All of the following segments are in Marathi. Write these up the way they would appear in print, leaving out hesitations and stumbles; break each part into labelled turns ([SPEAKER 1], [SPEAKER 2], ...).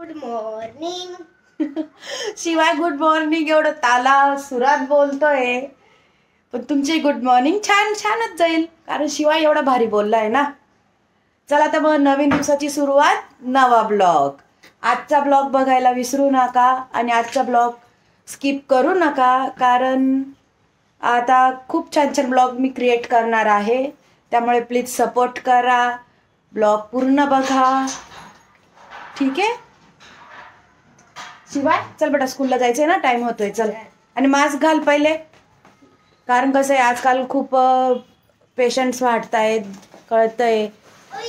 [SPEAKER 1] Good morning.
[SPEAKER 2] शिवाय गुड मॉर्निंग एवढं ताला सुरात बोलतोय, पण तुमची गुड मॉर्निंग छानच जाईल, कारण शिवाय एवढा भारी बोललाय ना. चला तर मग नवीन दिवसाची सुरुवात, नवा ब्लॉग. आजचा ब्लॉग बघायला विसरू नका आणि आजचा ब्लॉग स्किप करू नका, कारण आता खूप छान ब्लॉग मी क्रिएट करणार आहे. त्यामुळे प्लीज सपोर्ट करा, ब्लॉग पूर्ण बघा, ठीक आहे. शिवाय चल बेटा, स्कूलला जायचंय ना, टाइम होतोय. चल आणि मास्क घाल पहिले, कारण कसं आहे आजकाल खूप पेशंट्स वाढतायत, कळतंय.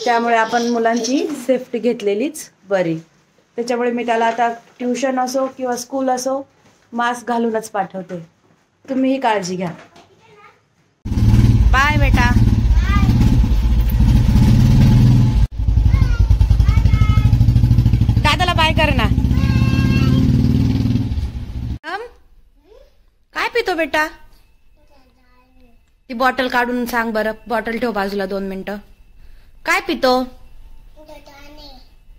[SPEAKER 2] त्यामुळे आपण मुलांची सेफ्टी घेतलेलीच बरी. त्याच्यामुळे मी त्याला आता ट्युशन असो किंवा स्कूल असो मास्क घालूनच पाठवते. तुम्हीही काळजी घ्या. बाय बेटा. दादाला बाय कर ना. काय पितो बेटा? ती बॉटल काढून सांग बरं. बॉटल ठेव बाजूला 2 मिनिटं. काय पितो?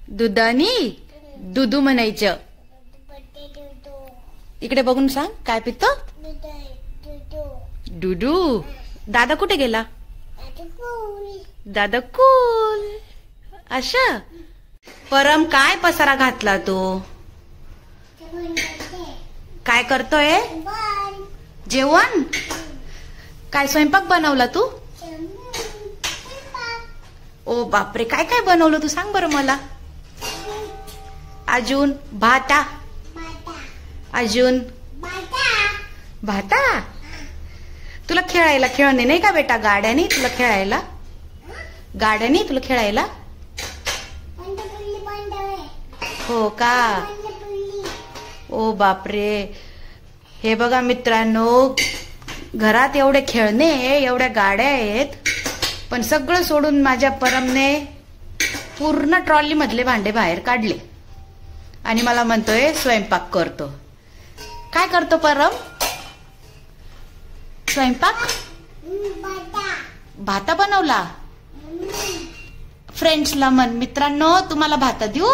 [SPEAKER 2] दुधानी. दुधू म्हणायचं. इकडे बघून सांग काय पितो? दुधू. दादा कुठे गेला? दादा कूल. अशा परम काय पसारा घातला तो? काय करतोय? जेवण. काय स्वयंपाक बनवला तू? ओ बापरे, काय काय बनवलं तू सांग बरं मला. अजून भाता. अजून भाता. तुला खेळायला खेळणे नाही का बेटा? गाड्याने तुला खेळायला? गाड्याने तुला खेळायला? हो का? ओ बापरे. हे बघा मित्रांनो, घरात एवढे खेळणे, एवढ्या गाड्या आहेत, पण सगळं सोडून माझ्या परमने पूर्ण ट्रॉली मधले भांडे बाहेर काढले आणि मला म्हणतोय स्वयंपाक करतो. काय करतो परम? स्वयंपाक. भाता बनवला. फ्रेंड्सला म्हण, मित्रांनो तुम्हाला भाता देऊ.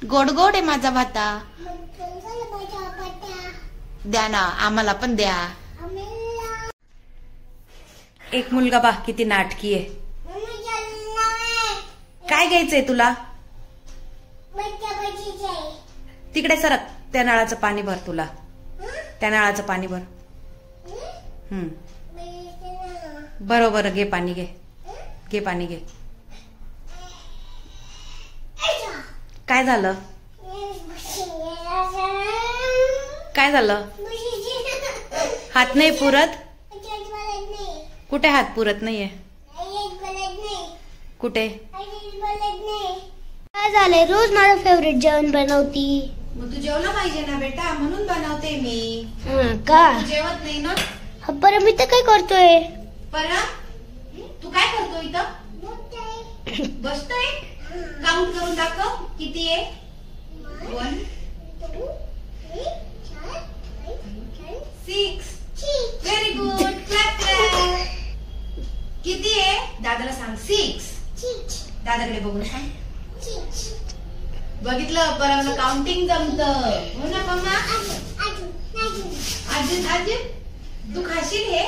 [SPEAKER 2] गोड गोड आहे माझा भाता. द्या ना, आम्हाला पण द्या. एक मुलगा बा किती नाटकी आहे. काय घ्यायचंय तुला? तिकडे सरक. त्या नळाचं पाणी भर तुला. त्या नळाचं पाणी भर. बरोबर. घे पाणी. घे पाणी घे. काय झालं? काय झालं? हात नाही पुरत? कुठे हात पुरत नाहीये? कुठे?
[SPEAKER 1] काय झालंय? रोज माझं फेवरेट जेवण बनवती.
[SPEAKER 2] मग तू जेवलं पाहिजे ना बेटा, म्हणून बनवते मी.
[SPEAKER 1] का?
[SPEAKER 2] जेवत नाही ना?
[SPEAKER 1] बरं मी तर काय करतोय?
[SPEAKER 2] परम तू काय करतो इथं? बसतोय. काउंट करून दाखव किती आहे. 1 2 3 4 5 6. Very good. Clap clap. किती आहे? दादाला सांग 6. दादाकडे बघून सांग. बघितलं, परमला काउंटिंग जमत. हो ना मम्मा? अजून तू खाशील हे?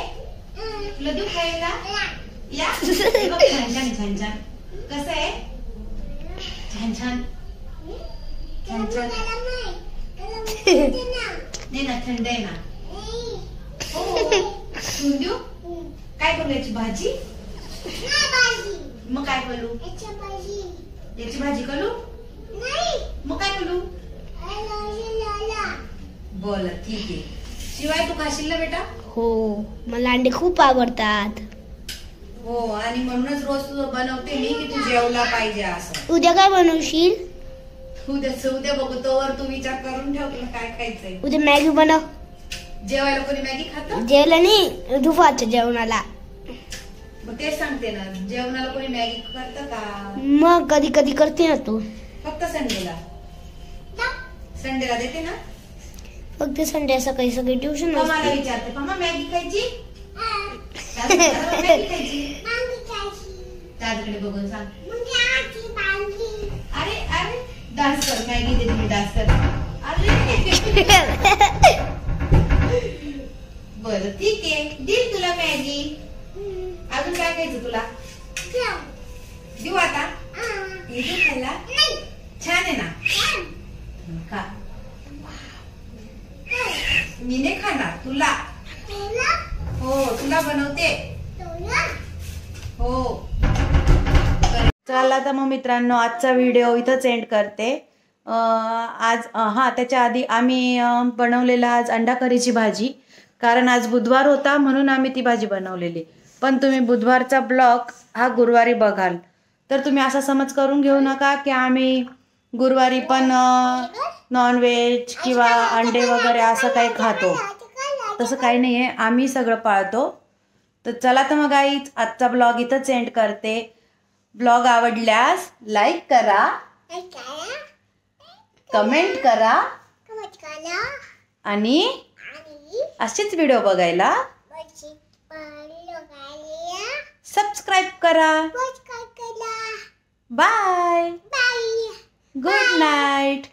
[SPEAKER 2] तुला देऊ खायला? या. छान. कसं आहे? छान. दे ना, थंड आहे ना. हो देऊ. काय करू याची भाजी? मग काय करू? याची भाजी करू? मग काय करू? बोल ठीक आहे. शिवाय तू खाशील ना बेटा?
[SPEAKER 1] हो, मला अंडे खूप आवडतात.
[SPEAKER 2] हो, आणि म्हणूनच रोज तू बनवते मी की तू जेवला पाहिजे असं.
[SPEAKER 1] उद्या काय बनवशील?
[SPEAKER 2] उद्या बघतो. तू विचार करून ठेव तुला काय खायचंय.
[SPEAKER 1] उद्या मॅगी बनव.
[SPEAKER 2] जेवायला कोणी मॅगी खातं?
[SPEAKER 1] जेवलं नाही, दुपारच्या जेवणाला.
[SPEAKER 2] मग तेच सांगते ना, जेवणाला कोणी मॅगी करतं का?
[SPEAKER 1] मग कधी कधी करते ना तू.
[SPEAKER 2] फक्त संडेला. संडेला देते ना?
[SPEAKER 1] फक्त संडे सकाळी सकाळी ट्युशन.
[SPEAKER 2] मला विचारते मम्मा मॅगी खायची? मॅगी खायची. दादाकडे बघून सांग. हे दे खायला. छान आहे ना. खा. मी नाही खाणार, तुला. हो तुला बनवते. हो. चला तर मग मित्रांनो, आजचा व्हिडिओ इथंच एंड करते. आज त्याच्या आधी आम्ही बनवलेला आज अंडा करीची भाजी, कारण आज बुधवार होता म्हणून आम्ही ती भाजी बनवलेली. पण तुम्ही बुधवारचा ब्लॉग हा गुरुवारी बघाल तर तुम्ही असा समज करून घेऊ नका की आम्ही गुरुवारी पण नॉनव्हेज किंवा अंडे वगैरे असं काही खातो. तसं काही नाही आहे, आम्ही सगळं पाळतो. तर चला तर मग गाईज, आजचा ब्लॉग इथंच एंड करते. ब्लॉग आवडल्यास लाईक करा, कमेंट करा आणि असेच व्हिडिओ बघायला सबस्क्राईब करा. बाय. Good night.